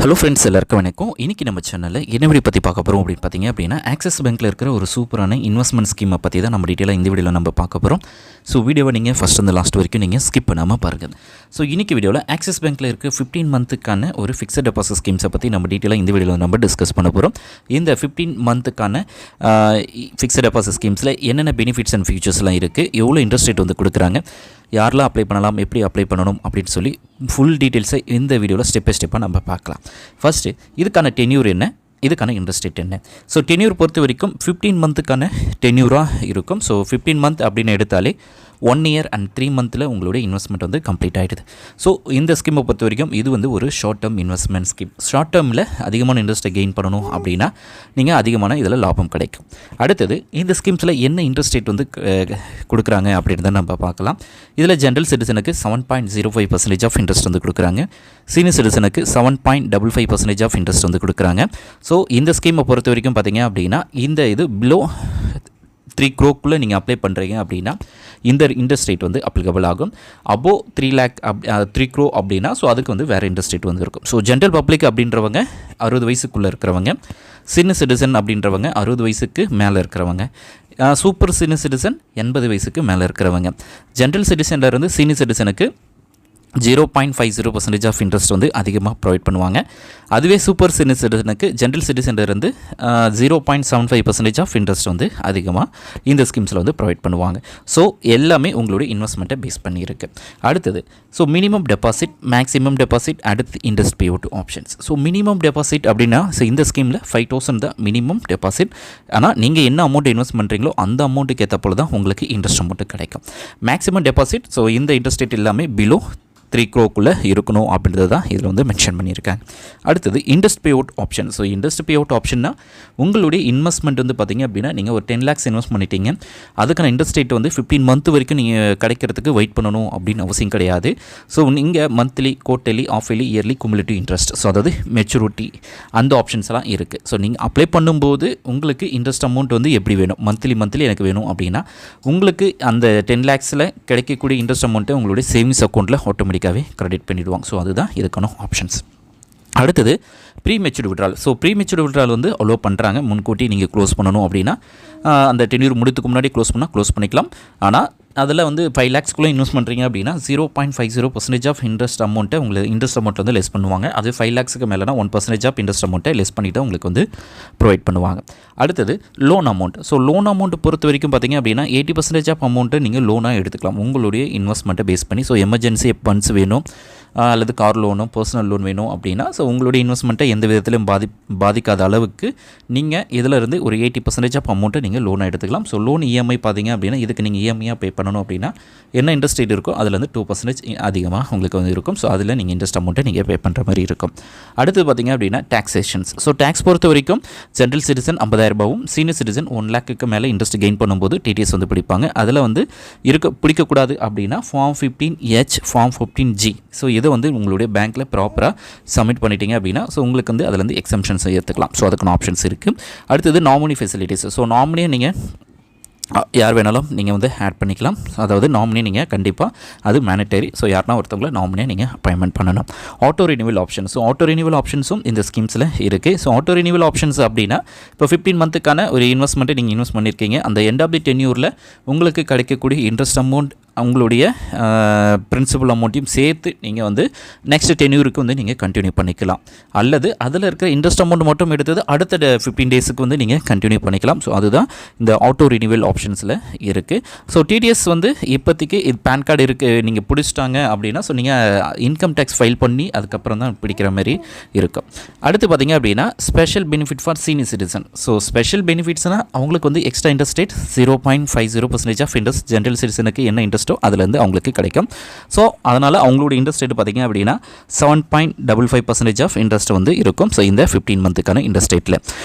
Hello friends, எல்லாருக்கும் வணக்கம். இன்றைக்கி நம்ம சேனலில் என்ன வீடியோ பற்றி பார்க்க போகிறோம் அப்படின்னு பார்த்தீங்க அப்படின்னா, ஆக்சிஸ் பேங்க்கில் இருக்கிற ஒரு சூப்பரான இன்வெஸ்ட்மெண்ட் ஸ்கீமை பற்றி தான் நம்ம டீட்டெயிலாக இந்த வீடியோவில் நம்ம பார்க்க போகிறோம். ஸோ வீடியோவை நீங்கள் ஃபஸ்ட் அந்த லாஸ்ட் வரைக்கும் நீங்கள் ஸ்கிப் பண்ணாமல் பாருங்கள். ஸோ இன்றைக்கி வீடியோவில் ஆக்சிஸ் பேங்க்கில் இருக்க 15 மந்த்துக்கான ஒரு ஃபிக்ஸட் டெபாசிட் ஸ்கீம்ஸை பற்றி நம்ம டீட்டெயிலாக இந்த வீடியோவில் நம்ம டிஸ்கஸ் பண்ண போகிறோம். இந்த 15 மந்த்துக்கான ஃபிக்ஸட் டெபாசிட் ஸ்கீம்ஸில் என்னென்ன பெனிஃபிட்ஸ் அண்ட் ஃபியூச்சர்ஸ்லாம் இருக்குது, எவ்வளோ இன்ட்ரெஸ்ட் ரேட் வந்து கொடுக்குறாங்க, யாரெல்லாம் அப்ளை பண்ணலாம், எப்படி அப்ளை பண்ணணும் அப்படின்னு சொல்லி ஃபுல் டீட்டெயில்ஸை இந்த வீடியோவில் ஸ்டெப் பை ஸ்டெப்பாக நம்ம பார்க்கலாம். ஃபஸ்ட்டு இதுக்கான டென்யூர் என்ன, இதுக்கான இன்ட்ரெஸ்ட் ரேட் என்ன. ஸோ டென்யூர் பொறுத்த வரைக்கும் 15 மந்த்துக்கான டென்யூராக இருக்கும். ஸோ 15 மந்த் அப்படின்னு எடுத்தாலே 1 year and 3 months உங்களுடைய இன்வெஸ்ட்மெண்ட் வந்து கம்ப்ளீட் ஆகிடுது. ஸோ இந்த ஸ்கீமை பொறுத்த வரைக்கும் இது வந்து ஒரு short term investment scheme. Short டேர்மில் அதிகமான இன்ட்ரெஸ்ட்டை கெயின் பண்ணணும் அப்படின்னா நீங்கள் அதிகமான இதில் லாபம் கிடைக்கும். அடுத்தது இந்த ஸ்கீம்ஸில் என்ன இன்ட்ரெஸ்ட் ரேட் வந்து கொடுக்குறாங்க அப்படின்றத நம்ம பார்க்கலாம். இதில் ஜென்ரல் சிட்டிசனுக்கு 7.05% ஆஃப் இன்ட்ரெஸ்ட் வந்து கொடுக்குறாங்க. சீனியர் சிட்டிசனுக்கு 7.55% ஆஃப் இன்ட்ரெஸ்ட் வந்து கொடுக்குறாங்க. ஸோ இந்த ஸ்கீமை பொறுத்த வரைக்கும் பார்த்தீங்க அப்படின்னா இந்த இது பிலோ 3 crore நீங்கள் அப்ளை பண்ணுறீங்க அப்படின்னா இந்த இன்ட்ரெஸ்ட் ரேட் வந்து அப்ளிகபிள் ஆகும். அபோவ் 3 crore அப்படின்னா ஸோ அதுக்கு வந்து வேறு இன்ட்ரெஸ்ட் ரேட் வந்து இருக்கும். ஸோ ஜென்ரல் பப்ளிக் அப்படின்றவங்க 60 வயசுக்குள்ளே இருக்கிறவங்க, சீனியர் சிட்டிசன் அப்படின்றவங்க 60 வயசுக்கு மேலே இருக்கிறவங்க, சூப்பர் சீனியர் சிட்டிசன் 80 வயசுக்கு மேலே இருக்கிறவங்க, ஜென்ரல் சிட்டிசன்லேருந்து சீனியர் சிட்டிசனுக்கு 0.50% ஆஃப் இன்ட்ரெஸ்ட் வந்து அதிகமாக ப்ரொவைட் பண்ணுவாங்க. அதுவே சூப்பர் சீனியர் சிட்டிசனுக்கு ஜென்ரல் சிட்டிசன்லேருந்து 0.75% ஆஃப் இன்ட்ரெஸ்ட் வந்து அதிகமாக இந்த ஸ்கீம்ஸில் வந்து ப்ரொவைட் பண்ணுவாங்க. ஸோ எல்லாமே உங்களுடைய இன்வெஸ்ட்மெண்ட்டை பேஸ் பண்ணியிருக்கு. அடுத்தது so minimum deposit, maximum deposit, அடுத்து interest payout options. So minimum deposit அப்படின்னா ஸோ இந்த ஸ்கீமில் 5,000 தான் மினிமம் டெபாசிட். ஆனால் நீங்கள் என்ன அமௌண்ட் இன்வெஸ்ட் பண்ணுறீங்களோ அந்த அமௌண்ட்டுக்கு ஏற்ற போல தான் உங்களுக்கு இன்ட்ரெஸ்ட் அமௌண்ட்டு கிடைக்கும். மேக்ஸிமம் டெபாசிட் ஸோ இந்த இன்ட்ரெஸ்ட் ரேட் எல்லாமே பிலோ 3 crore இருக்கணும் அப்படின்றது தான் இதில் வந்து மென்ஷன் பண்ணியிருக்காங்க. அடுத்தது interest payout option. So interest payout ஆப்ஷன்னா உங்களுடைய இன்வெஸ்ட்மெண்ட் வந்து பார்த்திங்க அப்படின்னா நீங்கள் ஒரு 10 lakhs இன்வெஸ்ட் பண்ணிட்டீங்க, அதுக்கான இன்ட்ரெஸ்ட் ரேட் வந்து 15 month வரைக்கும் நீங்கள் கிடைக்கிறதுக்கு வெயிட் பண்ணணும் அப்படின்னு அவசியம் கிடையாது. ஸோ நீங்கள் monthly, quarterly, half yearly, yearly cumulative interest, so அதாவது மெச்சூரிட்டி அந்த ஆப்ஷன்ஸ் எல்லாம் இருக்குது. ஸோ நீங்கள் அப்ளை பண்ணும்போது உங்களுக்கு இன்ட்ரெஸ்ட் அமௌண்ட் வந்து எப்படி வேணும், மந்த்லி எனக்கு வேணும் அப்படின்னா உங்களுக்கு அந்த 10 lakhsல கிடைக்கக்கூடிய இன்ட்ரெஸ்ட் அமௌண்ட்டை உங்களுடைய சேவிங்ஸ் அக்கௌண்ட்டில் ஆட்டோமேட்டிக்காகவே கிரெடிட் பண்ணிவிடுவாங்க. ஸோ அதுதான் இதுக்கான ஆப்ஷன்ஸ். அடுத்தது pre matured withdrawal. So pre matured withdrawal வந்து அலோவ் பண்ணுறாங்க. முன்கூட்டி நீங்கள் க்ளோஸ் பண்ணணும் அப்படின்னா அந்த டென்யூர் முடித்துக்கு முன்னாடி க்ளோஸ் பண்ணிக்கலாம். ஆனால் அதில் வந்து 5 lakhs இன்வெஸ்ட் பண்ணுறீங்க அப்படின்னா 0.50% ஆஃப் இன்ட்ரெஸ்ட் அமௌண்ட்டை உங்களுக்கு இன்ட்ரெஸ்ட் அமௌண்ட் வந்து லெஸ் பண்ணுவாங்க. அது 5 lakhsக்கு மேலேனா 1% ஆஃப் இன்ட்ரெஸ்ட் அமௌண்ட்டை லெஸ் பண்ணிவிட்டு உங்களுக்கு வந்து ப்ரொவைட் பண்ணுவாங்க. அடுத்தது loan amount. So loan amount பொறுத்த வரைக்கும் பார்த்திங்க அப்படின்னா 80% ஆஃப் அமௌண்ட்டை நீங்கள் லோனாக எடுத்துக்கலாம் உங்களுடைய இன்வெஸ்ட்மெண்ட்டை பேஸ் பண்ணி. ஸோ எமர்ஜென்சி ஃபண்ட்ஸ் வேணும் அல்லது கார் லோனோ பர்சனல் லோன் வேணும் அப்படின்னா ஸோ உங்களுடைய இன்வெஸ்ட்மெண்ட்டை எந்த விதத்திலும் பாதிக்காத அளவுக்கு நீங்கள் இதில் இருந்து ஒரு 80% ஆஃப் அமௌண்ட்டை நீங்கள் லோனாக எடுத்துக்கலாம். ஸோ லோன் இஎம்ஐ பார்த்தீங்க அப்படின்னா இதுக்கு நீங்கள் இஎம்ஐயாக பே பண்ணணும் அப்படின்னா என்ன இன்ட்ரெஸ்ட் ரேட் இருக்கோ அதுலேருந்து 2% அதிகமாக உங்களுக்கு வந்து இருக்கும். ஸோ அதில் நீங்கள் இன்ட்ரெஸ்ட் அமௌண்ட்டை நீங்கள் பே பண்ணுற மாதிரி இருக்கும். அடுத்து பார்த்தீங்க அப்படின்னா டாக்ஸேஷன்ஸ். ஸோ டேக்ஸ் பொறுத்த வரைக்கும் ஜென்ரல் சிட்டிசன் 50,000 சீனியர் சிட்டிசன் 1 lakhக்கு மேலே இன்ட்ரெஸ்ட் கெயின் பண்ணும்போது டிடிஎஸ் வந்து பிடிப்பாங்க. அதில் வந்து பிடிக்கக்கூடாது அப்படின்னா form 15H, form 15G. So இதை வந்து உங்களுடைய பேங்க்கில் ப்ராப்பராக சப்மிட் பண்ணிட்டீங்க அப்படின்னா ஸோ உங்களுக்கு வந்து அதில் வந்து எக்ஸம்ஷன்ஸ் ஏற்றுக்கலாம். ஸோ அதுக்கான ஆப்ஷன்ஸ் இருக்குது. அடுத்தது நாமினி ஃபெசிலிட்டிஸ். ஸோ நாமினியை நீங்கள் யார் வேணாலும் நீங்கள் வந்து ஆட் பண்ணிக்கலாம். அதாவது நாமினி நீங்கள் கண்டிப்பாக அது மேண்டட்டரி. ஸோ யாருனா ஒருத்தவங்களை நாமினியாக நீங்கள் அப்பாயின்மெண்ட் பண்ணணும். Auto renewal option. So auto renewal ஆப்ஷன்ஸும் இந்த ஸ்கீம்ஸில் இருக்குது. ஸோ ஆட்டோ ரினிவல் ஆப்ஷன்ஸ் அப்படின்னா இப்போ 15 மந்த்துக்கான ஒரு இன்வெஸ்ட்மெண்ட்டை நீங்கள் இன்வெஸ்ட் பண்ணியிருக்கீங்க, அந்த எண்ட் ஆஃப் தி டென்யூரில் உங்களுக்கு கிடைக்கக்கூடிய இன்ட்ரெஸ்ட் அமௌண்ட் உங்களுடைய பிரின்சிபல் அமௌண்ட்டையும் சேர்த்து நீங்கள் வந்து நெக்ஸ்ட் டென்யூருக்கு வந்து நீங்கள் கண்டினியூ பண்ணிக்கலாம். அல்லது அதில் இருக்கிற இன்ட்ரெஸ்ட் அமௌண்ட் மட்டும் எடுத்தது அடுத்த 15 daysக்கு வந்து நீங்கள் கண்டினியூ பண்ணிக்கலாம். ஸோ அதுதான் இந்த ஆட்டோ ரினிவல் ஆப்ஷன்ஸில் இருக்குது. ஸோ டிடிஎஸ் வந்து இப்போதைக்கு இது பேன் கார்டு இருக்குது நீங்கள் பிடிச்சிட்டாங்க அப்படின்னா ஸோ நீங்கள் இன்கம் டேக்ஸ் ஃபைல் பண்ணி அதுக்கப்புறம் தான் பிடிக்கிற மாதிரி இருக்கும். அடுத்து பார்த்திங்க அப்படின்னா special benefit for senior citizen. So special பெனிஃபிட்ஸ்னால் அவங்களுக்கு வந்து extra interest rate 0.50% of interest general சிட்டிசனுக்கு என்ன இன்ட்ரெஸ்ட் அதுலேருந்து அவங்களுக்கு கிடைக்கும். ஸோ அதனால் அவங்களோட இன்ட்ரெஸ்ட் ரேட் பார்த்திங்க அப்படின்னா 7.55% ஆஃப் இன்ட்ரெஸ்ட் வந்து இருக்கும். ஸோ இந்த 15 மந்த்துக்கான இன்ட்ரெஸ்ட் ரேட்டில்.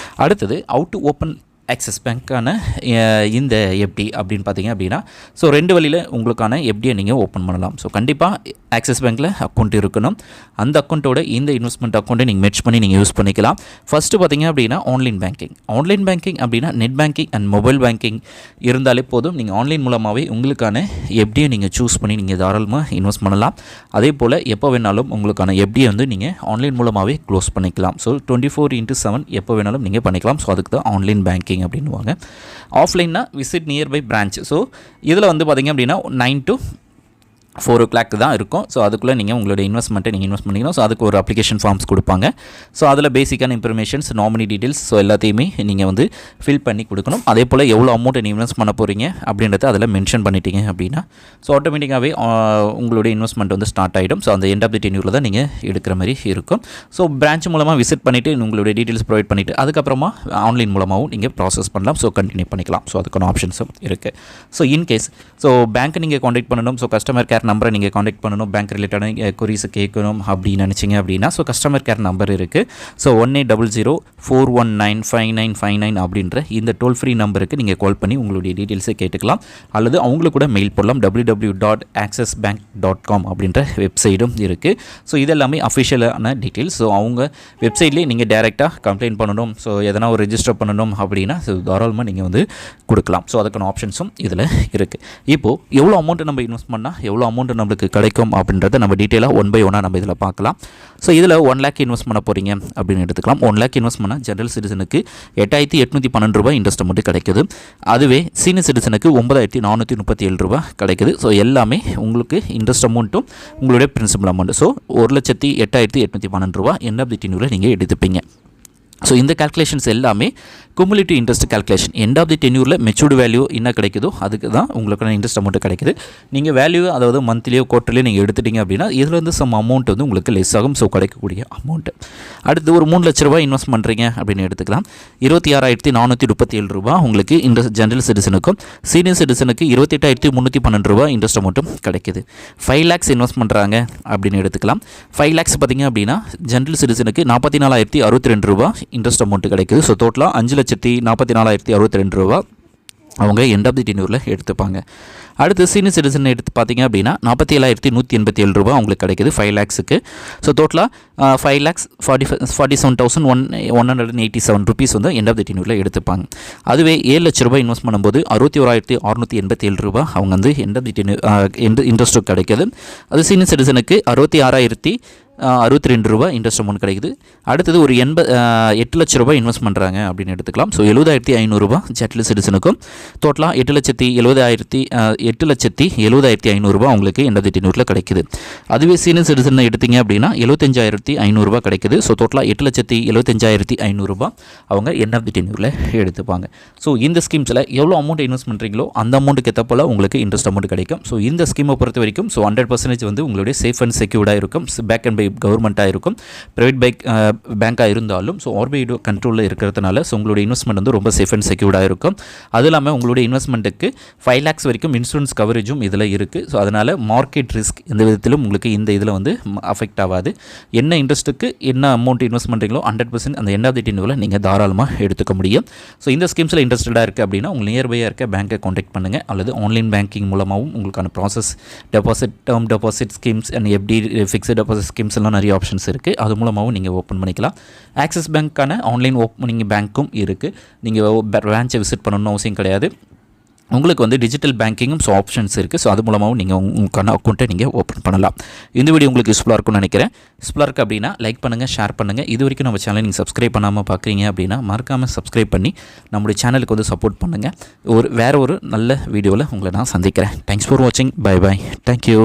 அடுத்தது ஹவ் டு ஓப்பன் ஆக்சிஸ் பேங்க்கான இந்த எஃப்டி அப்படின்னு பார்த்தீங்க அப்படின்னா ஸோ 2 வழியில் உங்களுக்கான எஃப்டியை நீங்கள் ஓப்பன் பண்ணலாம். ஸோ கண்டிப்பாக ஆக்சிஸ் பேங்க்கில் அக்கௌண்ட் இருக்கணும். அந்த அக்கௌண்ட்டோட இந்த இன்வெஸ்ட்மெண்ட் அக்கௌண்ட்டை நீங்கள் மெர்ஜ் பண்ணி நீங்கள் யூஸ் பண்ணிக்கலாம். ஃபஸ்ட்டு பார்த்தீங்க அப்படின்னா ஆன்லைன் பேங்கிங் அப்படின்னா net banking and mobile banking இருந்தாலே போதும். நீங்கள் ஆன்லைன் மூலமாகவே உங்களுக்கான எஃப்டியை நீங்கள் சூஸ் பண்ணி நீங்கள் தாராளமாக இன்வெஸ்ட் பண்ணலாம். அதே போல் எப்போ வேணாலும் உங்களுக்கான எஃப்டியை வந்து நீங்கள் ஆன்லைன் மூலமாகவே க்ளோஸ் பண்ணிக்கலாம். ஸோ 24/7 எப்போ வேணாலும் நீங்கள் பண்ணிக்கலாம். ஸோ அதுக்கு தான் ஆன்லைன் பேங்கிங் அப்படின்வாங்க. ஆஃப்லைன்னா விசிட் நியர்பை பிரான்ச். ஸோ இதில் வந்து பார்த்திங்க அப்படின்னா 9 to 4 o'clock தான் இருக்கும். ஸோ அதுக்குள்ளே நீங்கள் உங்களோட இன்வெஸ்ட்மெண்ட்டை நீங்கள் இன்வெஸ்ட் பண்ணிக்கணும். ஸோ அதுக்கு ஒரு அப்ளிகேஷன் ஃபார்ம்ஸ் கொடுப்பாங்க. ஸோ அதில் பேசிக்கான இன்ஃபர்மேஷன்ஸ், நாமினி டீட்டெயில்ஸ், ஸோ எல்லாத்தையுமே நீங்கள் வந்து ஃபில் பண்ணி கொடுக்கணும். அதே போல் எவ்வளோ அமௌண்ட்டை நீங்கள் இன்வெஸ்ட் பண்ண போகிறீங்க அப்படின்றத அதில் மென்ஷன் பண்ணிட்டீங்க அப்படின்னா ஸோ ஆட்டோமேட்டிக்காகவே உங்களுடைய இன்வெஸ்ட்மெண்ட் வந்து ஸ்டார்ட் ஆகிடும். ஸோ அந்த எண்ட் ஆஃப் தி டென்யூரில் தான் நீங்கள் எடுக்கிற மாதிரி இருக்கும். ஸோ பிரான்ச் மூலமாக விசிட் பண்ணிவிட்டு உங்களுடைய டீட்டெயில்ஸ் ப்ரொவைட் பண்ணிவிட்டு அதுக்கப்புறமா ஆன்லைன் மூலமாகவும் நீங்கள் ப்ராசஸ் பண்ணலாம். ஸோ கண்டினியூ பண்ணிக்கலாம். ஸோ அதுக்கான ஆப்ஷன்ஸும் இருக்குது. ஸோ இன்கேஸ் ஸோ பேங்க்கை நீங்கள் காண்டாக்ட் பண்ணணும், ஸோ கஸ்டமர் கேர் நம்பரை நீங்கள் காண்டாக்ட் பண்ணணும், பேங்க் ரிலேட்டடான கொரீஸ் கேட்கணும் அப்படின்னு நினச்சிங்க அப்படின்னா ஸோ கஸ்டமர் கேர் நம்பர் இருக்குது. ஸோ 1800-419-5959 அப்படின்ற இந்த டோல் ஃப்ரீ நம்பருக்கு நீங்கள் கால் பண்ணி உங்களுடைய டீட்டெயில்ஸை கேட்டுக்கலாம். அல்லது அவங்களுக்கு கூட மெயில் போடலாம். www.accessbank.com அப்படின்ற வெப்சைட்டும் இருக்குது. ஸோ இதெல்லாமே அஃபிஷியலான டீட்டெயில்ஸ். ஸோ அவங்க வெப்சைட்லேயே நீங்கள் டேரெக்டாக கம்ப்ளைண்ட் பண்ணணும், ஸோ எதனா ஒரு ரெஜிஸ்டர் பண்ணணும் அப்படின்னா ஸோ தாராளமாக நீங்கள் வந்து கொடுக்கலாம். ஸோ அதுக்கான ஆப்ஷன்ஸும் இதில் இருக்குது. இப்போது எவ்வளோ அமௌண்ட்டு நம்ம இன்வெஸ்ட் பண்ணால் எவ்வளோ அமௌண்ட்டு நம்மளுக்கு கிடைக்கும் அப்படின்றத நம்ம டீட்டெயிலாக 1 by 1 நம்ம இதில் பார்க்கலாம். ஸோ இதில் 1 lakh இன்வெஸ்ட் பண்ண போகிறீங்க அப்படின்னு எடுத்துக்கலாம். 1 lakh இன்வெஸ்ட் பண்ணால் ஜென்ரல் சிட்டிசனுக்கு 8,812 ரூபாய் இன்ட்ரெஸ்ட் மட்டும் கிடைக்குது. அதுவே சீனியர் சிட்டிசனுக்கு 9,437 ரூபாய் கிடைக்குது. ஸோ எல்லாமே உங்களுக்கு இன்ட்ரெஸ்ட் அமௌண்ட்டும் உங்களுடைய பிரின்சிபல் அமௌண்ட். ஸோ 1,08,812 ரூபாய் எண்ட் ஆஃப் தி டென்யூரில் நீங்கள் எடுத்துப்பீங்க. ஸோ இந்த கால்குலேஷன்ஸ் எல்லாமே cumulative interest calculation. End of the டென்யூரில் மெச்சூர்டு வேல்யூ என்ன கிடைக்குதோ அதுக்கு தான் உங்களுக்கான இன்ட்ரெஸ்ட் அமௌண்ட் கிடைக்குது. நீங்கள் வேல்யூ அதாவது மந்த்லியோ குவார்ட்டர்லியோ நீங்கள் எடுத்துட்டீங்க அப்படின்னா இதில் வந்து சம் அமௌண்ட் வந்து உங்களுக்கு லெஸ் ஆகும். ஸோ கிடைக்கக்கூடிய அமௌண்ட். அடுத்து ஒரு 3 லட்ச ரூபாய் இன்வெஸ்ட் பண்ணுறீங்க அப்படின்னு எடுத்துக்கலாம். 26,437 ரூபாய் உங்களுக்கு இன்ட்ரெஸ்ட் ஜென்ரல் சிட்டிசனுக்கும், சீனியர் சிட்டிசனுக்கு 28,312 ரூபாய் இன்ட்ரெஸ்ட் அமௌண்ட்டும் கிடைக்குது. 5 lakhs இன்வெஸ்ட் பண்ணுறாங்க அப்படின்னு எடுத்துக்கலாம். 5 lakhs பார்த்திங்க அப்படின்னா ஜென்ரல் சிட்டிசனுக்கு 44,062 ரூபாய் இன்ட்ரெஸ்ட் அமௌண்ட் கிடைக்குது. ஸோ டோட்டலாக 5,44,062 ரூபா அவங்க எண்ட் ஆஃப் தி டென்யூரில் எடுத்துப்பாங்க. அடுத்து சீனியர் சிட்டிசன் எடுத்து பார்த்தீங்க அப்படின்னா 47,187 ரூபா அவங்களுக்கு கிடைக்குது 5 lakhsக்கு. ஸோ டோட்டலாக 5,47,187 ருபீஸ் வந்து எண்ட் ஆஃப் தி டென்யூரில் எடுத்துப்பாங்க. அதுவே 7 லட்ச ரூபாய் இன்வெஸ்ட் பண்ணும்போது 61,687 ரூபா அவங்க வந்து end of the tenure interest கிடைக்குது. அது சீனியர் சிட்டிசனுக்கு 66,062 ரூபா இன்ட்ரெஸ்ட் அமௌண்ட் கிடைக்குது. அடுத்தது ஒரு 8 லட்ச ரூபாய் இன்வெஸ்ட் பண்ணுறாங்க அப்படின்னு எடுத்துக்கலாம். ஸோ 70,500 ரூபா ஜென்ரல் சிட்டிசனுக்கும், டோட்டலாக 8,70,500 ரூபா உங்களுக்கு எண்ட் ஆஃப் தி டென்யூரில் கிடைக்குது. அதுவே சீனியர் சிட்டிசன் எடுத்தீங்க அப்படின்னா 75,500 ரூபா கிடைக்குது. ஸோ டோட்டலாக 8,75,500 ரூபா அவங்க எண்ட் ஆஃப் தி டென்யூரில் எடுத்துப்பாங்க. ஸோ இந்த ஸ்கீம்ஸில் எவ்வளோ அமௌண்ட் இன்வெஸ்ட் பண்ணுறீங்களோ அந்த அமௌண்ட்டுக்கு ஏற்ற போல் உங்களுக்கு இன்ட்ரெஸ்ட் அமௌண்ட் கிடைக்கும். ஸோ இந்த ஸ்கீமை பொறுத்த வரைக்கும் ஸோ 100% வந்து உங்களுடைய சேஃப் அண்ட் செக்யூர்டாக இருக்கும். பேக் அண்ட் பை கவர்மெண்ட்டாக இருக்கும், ப்ரைவேட் பேங்காக இருந்தாலும் ஸோ ஆர்பிஐ கண்ட்ரோலில் இருக்கிறதுனால ஸோ உங்களுடைய இன்வெஸ்ட்மெண்ட் வந்து ரொம்ப சேஃப் அண்ட் செக்யூர்டாக இருக்கும். அது இல்லாமல் உங்களுடைய இன்வெஸ்ட்மெண்ட்டுக்கு 5 lakhs வரைக்கும் இன்சூரன்ஸ் கவரேஜும் இதில் இருக்குது. ஸோ அதனால் மார்க்கெட் ரிஸ்க் எந்த விதத்திலும் உங்களுக்கு இந்த இதில் வந்து அஃபெக்ட் ஆகாது. என்ன இன்ட்ரெஸ்ட்டுக்கு என்ன அமௌண்ட் இன்வெஸ்ட் பண்ணுறீங்களோ 100% அந்த எண்ட் ஆஃப் தி டென்யூரில் நீங்கள் தாராளமாக எடுத்துக்க முடியும். ஸோ இந்த ஸ்கீம்ஸில் இன்ட்ரெஸ்டடாக இருக்குது அப்படின்னா உங்கள் நியர்பையாக இருக்க பேங்க்கை காண்டாக்ட் பண்ணுங்கள். அல்லது ஆன்லைன் பேங்கிங் மூலமாகவும் உங்களுக்கான process deposit, term deposit schemes and FD, fixed deposit schemes எல்லாம் நிறைய ஆப்ஷன்ஸ் இருக்குது. அது மூலமாகவும் நீங்கள் ஓப்பன் பண்ணிக்கலாம். ஆக்சிஸ் பேங்க்கான ஆன்லைன் ஓப்பனிங் பேங்க்கும் இருக்குது. நீங்கள் பிரான்ச்சை விசிட் பண்ணணும்னு அவசியம் கிடையாது. உங்களுக்கு வந்து டிஜிட்டல் பேங்கிங்கும் ஸோ ஆப்ஷன்ஸ் இருக்குது. ஸோ அது மூலமாகவும் நீங்கள் உங்களுக்கான அக்கௌண்ட்டை நீங்கள் ஓப்பன் பண்ணலாம். இந்த வீடியோ உங்களுக்கு யூஸ்ஃபுல்லாக இருக்கும்னு நினைக்கிறேன். யூஸ்ஃபுல்லாக இருக்குது அப்படின்னா லைக் பண்ணுங்கள், ஷேர் பண்ணுங்கள். இது வரைக்கும் நம்ம சேனலை நீங்கள் சப்ஸ்கிரைப் பண்ணாமல் பார்க்குறீங்க அப்படின்னா மறக்காமல் சப்ஸ்கிரைப் பண்ணி நம்மளுடைய சேனலுக்கு வந்து சப்போர்ட் பண்ணுங்கள். வேறு ஒரு நல்ல வீடியோவில் உங்களை நான் சந்திக்கிறேன். தேங்க்ஸ் ஃபார் வாட்சிங். Bye bye. தேங்க்யூ.